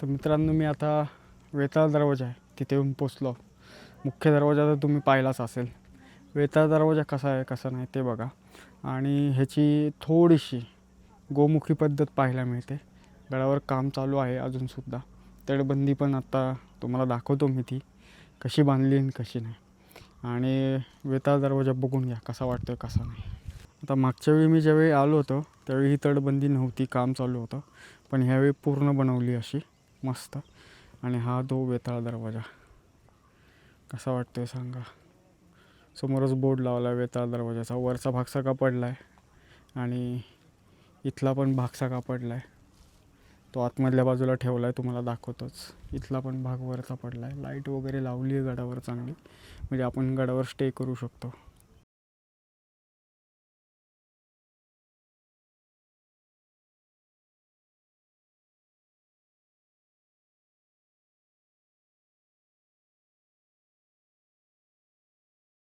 तर मित्रांनो, मी आता वेताळ दरवाजा आहे तिथे येऊन पोचलो. मुख्य दरवाजा तर तुम्ही पाहिलाच असेल. वेताळ दरवाजा कसा आहे कसा नाही ते बघा. आणि ह्याची थोडीशी गोमुखी पद्धत पाहायला मिळते. गडावर काम चालू आहे अजूनसुद्धा. तटबंदी पण आता तुम्हाला दाखवतो मी ती कशी बांधली आणि कशी नाही. आणि वेताळ दरवाजा बघून घ्या कसा वाटतो कसा नाही. आता मागच्या वेळी मी ज्यावेळी आलो होतो त्यावेळी ही तटबंदी नव्हती, काम चालू होतं. पण ह्यावेळी पूर्ण बनवली अशी मस्त. आणि हा तो वेताळ दरवाजा कसा वाटतोय सांगा. समोरच बोर्ड लावला आहे वेताळ दरवाजाचा. वरचा भाग सगळा पडला आहे आणि इथला पण भाग सगळा पडला आहे. तो आतमधल्या बाजूला ठेवला आहे, तुम्हाला दाखवतोच. इथला पण भाग वरचा पडला आहे. लाईट वगैरे लावली आहे गडावर चांगली, म्हणजे आपण गडावर स्टे करू शकतो.